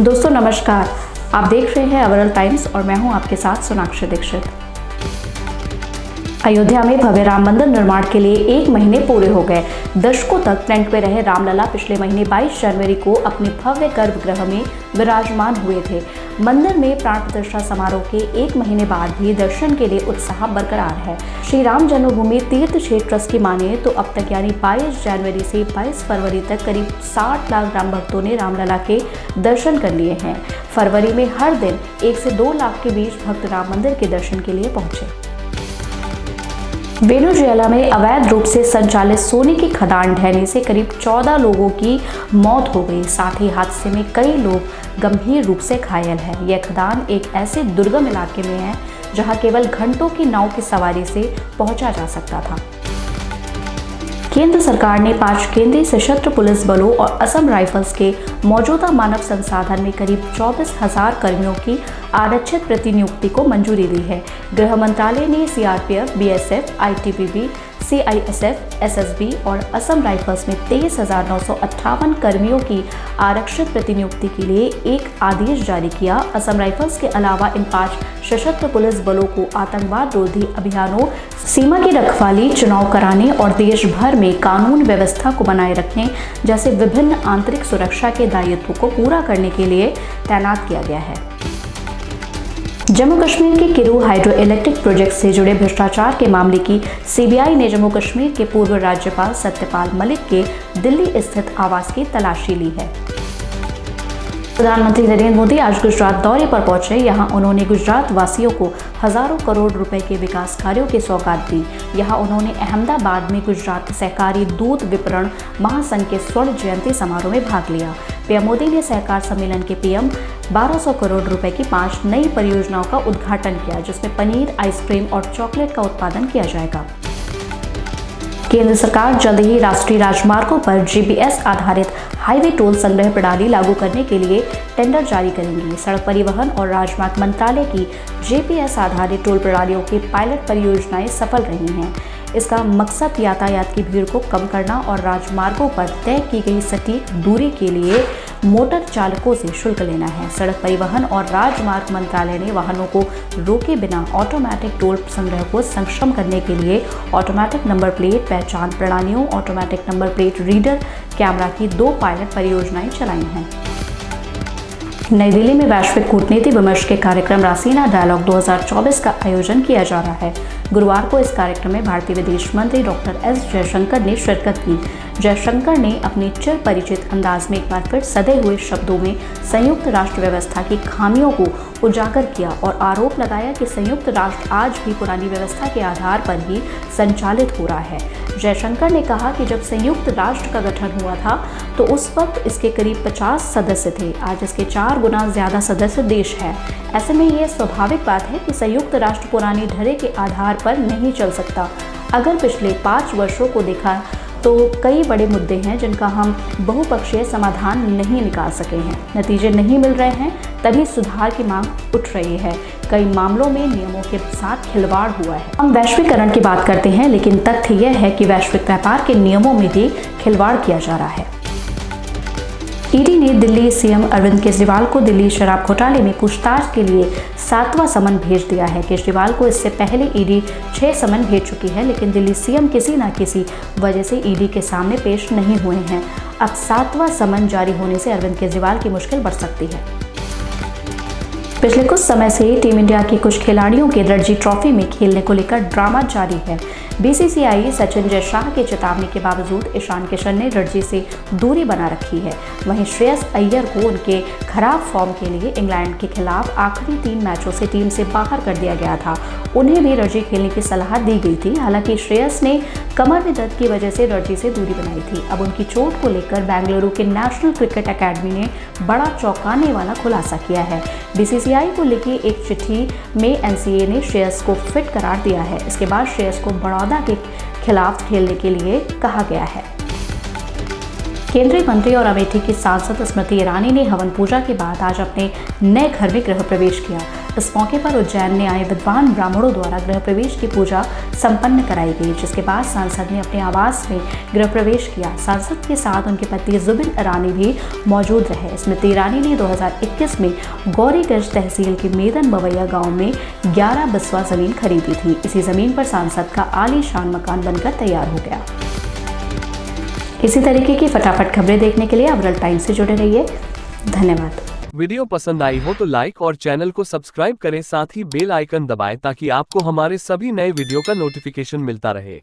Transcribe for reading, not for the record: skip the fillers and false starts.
दोस्तों नमस्कार, आप देख रहे हैं अवरल टाइम्स और मैं हूं आपके साथ सोनाक्षी दीक्षित। अयोध्या में भव्य राम मंदिर निर्माण के लिए 1 महीने पूरे हो गए। दशकों तक टेंट में रहे रामलला पिछले महीने 22 जनवरी को अपने भव्य गर्भगृह में विराजमान हुए थे। मंदिर में प्राण प्रतिष्ठा समारोह के 1 महीने बाद भी दर्शन के लिए उत्साह बरकरार है। श्री राम जन्मभूमि तीर्थ क्षेत्र ट्रस्ट की माने तो अब तक यानी 22 जनवरी से 22 फरवरी तक करीब 60 लाख राम भक्तों ने रामलला के दर्शन कर लिए हैं। फरवरी में हर दिन 1 से 2 लाख के बीच भक्त राम मंदिर के दर्शन के लिए पहुंचे। वेनेजुएला में अवैध रूप से संचालित सोने की खदान ढहने से करीब 14 लोगों की मौत हो गई। साथ ही हादसे में कई लोग गंभीर रूप से घायल हैं। यह खदान एक ऐसे दुर्गम इलाके में है जहां केवल घंटों की नाव की सवारी से पहुंचा जा सकता था। केंद्र सरकार ने 5 केंद्रीय सशस्त्र पुलिस बलों और असम राइफल्स के मौजूदा मानव संसाधन में करीब 24,000 कर्मियों की आरक्षित प्रतिनियुक्ति को मंजूरी दी है। गृह मंत्रालय ने CRPF, BSF, ITBP, CISF, SSB और असम राइफल्स में 23,958 कर्मियों की आरक्षित प्रतिनियुक्ति के लिए एक आदेश जारी किया। असम राइफल्स के अलावा इन 5 सशस्त्र पुलिस बलों को आतंकवाद रोधी अभियानों, सीमा की रखवाली, चुनाव कराने और देश भर में कानून व्यवस्था को बनाए रखने जैसे विभिन्न आंतरिक सुरक्षा के दायित्वों को पूरा करने के लिए तैनात किया गया है। जम्मू कश्मीर के किरू हाइड्रो इलेक्ट्रिक प्रोजेक्ट से जुड़े भ्रष्टाचार के मामले की सीबीआई ने जम्मू कश्मीर के पूर्व राज्यपाल सत्यपाल मलिक के दिल्ली स्थित आवास की तलाशी ली है। प्रधानमंत्री नरेंद्र मोदी आज गुजरात दौरे पर पहुंचे। यहां उन्होंने गुजरात वासियों को हजारों करोड़ रुपए के विकास कार्यों की सौगात दी। यहां उन्होंने अहमदाबाद में गुजरात सहकारी दूध विपणन महासंघ के स्वर्ण जयंती समारोह में भाग लिया। पीएम मोदी ने सहकार सम्मेलन के पीएम 1200 करोड़ रुपए की 5 नई परियोजनाओं का उद्घाटन किया, जिसमें पनीर, आइसक्रीम और चॉकलेट का उत्पादन किया जाएगा। केंद्र सरकार जल्द ही राष्ट्रीय राजमार्गों पर जीपीएस आधारित हाईवे टोल संग्रह प्रणाली लागू करने के लिए टेंडर जारी करेंगी। सड़क परिवहन और राजमार्ग मंत्रालय की जीपीएस आधारित टोल प्रणालियों की पायलट परियोजनाएं सफल रही हैं। इसका मकसद यातायात की भीड़ को कम करना और राजमार्गों पर तय की गई सटीक दूरी के लिए मोटर चालकों से शुल्क लेना है। सड़क परिवहन और राजमार्ग मंत्रालय ने वाहनों को रोके बिना ऑटोमेटिक टोल संग्रह को सक्षम करने के लिए ऑटोमेटिक नंबर प्लेट पहचान प्रणालियों, automatic number plate reader camera की 2 पायलट परियोजनाएं चलाई हैं। नई दिल्ली में वैश्विक कूटनीति विमर्श के कार्यक्रम रासीना डायलॉग 2024 का आयोजन किया जा रहा है। गुरुवार को इस कार्यक्रम में भारतीय विदेश मंत्री डॉक्टर एस जयशंकर ने शिरकत की। जयशंकर ने अपने चिर परिचित अंदाज में एक बार फिर सधे हुए शब्दों में संयुक्त राष्ट्र व्यवस्था की खामियों को उजागर किया और आरोप लगाया कि संयुक्त राष्ट्र आज भी पुरानी व्यवस्था के आधार पर ही संचालित हो रहा है। जयशंकर ने कहा कि जब संयुक्त राष्ट्र का गठन हुआ था तो उस वक्त इसके करीब 50 सदस्य थे। आज इसके 4 गुना ज्यादा सदस्य देश है। ऐसे में यह स्वाभाविक बात है कि संयुक्त राष्ट्र पुरानी ढरे के आधार पर नहीं चल सकता। अगर पिछले 5 वर्षों को देखा तो कई बड़े मुद्दे हैं जिनका हम बहुपक्षीय समाधान नहीं निकाल सके हैं, नतीजे नहीं मिल रहे हैं, तभी सुधार की मांग उठ रही है। कई मामलों में नियमों के साथ खिलवाड़ हुआ है। हम वैश्वीकरण की बात करते हैं, लेकिन तथ्य यह है कि वैश्विक व्यापार के नियमों में भी खिलवाड़ किया जा रहा है। ईडी ने दिल्ली सीएम अरविंद केजरीवाल को दिल्ली शराब घोटाले में पूछताछ के लिए 7वां समन भेज दिया है। केजरीवाल को इससे पहले ईडी 6 समन भेज चुकी है, लेकिन दिल्ली सीएम किसी न किसी वजह से ईडी के सामने पेश नहीं हुए हैं। अब 7वां समन जारी होने से अरविंद केजरीवाल की मुश्किल बढ़ सकती है। पिछले कुछ समय से टीम इंडिया के कुछ खिलाड़ियों के रणजी ट्रॉफी में खेलने को लेकर ड्रामा जारी है। बीसीसीआई सचिन जयशाह की चेतावनी के बावजूद ईशान किशन ने रणजी से दूरी बना रखी है। वहीं श्रेयस अय्यर को उनके खराब फॉर्म के लिए इंग्लैंड के खिलाफ आखिरी 3 मैचों से टीम से बाहर कर दिया गया था। उन्हें भी रणजी खेलने की सलाह दी गई थी। हालांकि श्रेयस ने कमर में दर्द की वजह से रणजी से दूरी बनाई थी। अब उनकी चोट को लेकर बेंगलुरु के नेशनल क्रिकेट अकेडमी ने बड़ा चौंकाने वाला खुलासा किया है। बीसीसीआई को लिखी एक चिट्ठी में एनसीए ने श्रेयस को फिट करार दिया है। इसके बाद श्रेयस को बड़ौदा के खिलाफ खेलने के लिए कहा गया है। केंद्रीय मंत्री और अमेठी की सांसद स्मृति ईरानी ने हवन पूजा के बाद आज अपने नए घर में गृह प्रवेश किया। इस मौके पर उज्जैन में आए विद्वान ब्राह्मणों द्वारा गृह प्रवेश की पूजा संपन्न कराई गई, जिसके बाद सांसद ने अपने आवास में गृह प्रवेश किया। सांसद के साथ उनके पति जुबिन ईरानी भी मौजूद रहे। स्मृति ईरानी ने 2021 में गौरीगंज तहसील के मेदन बवैया गाँव में 11 बिस्वा जमीन खरीदी थी। इसी जमीन पर सांसद का आलीशान मकान बनकर तैयार हो गया। इसी तरीके की फटाफट खबरें देखने के लिए अवरल टाइम्स से जुड़े रहिए। धन्यवाद। वीडियो पसंद आई हो तो लाइक और चैनल को सब्सक्राइब करें, साथ ही बेल आइकन दबाएं ताकि आपको हमारे सभी नए वीडियो का नोटिफिकेशन मिलता रहे।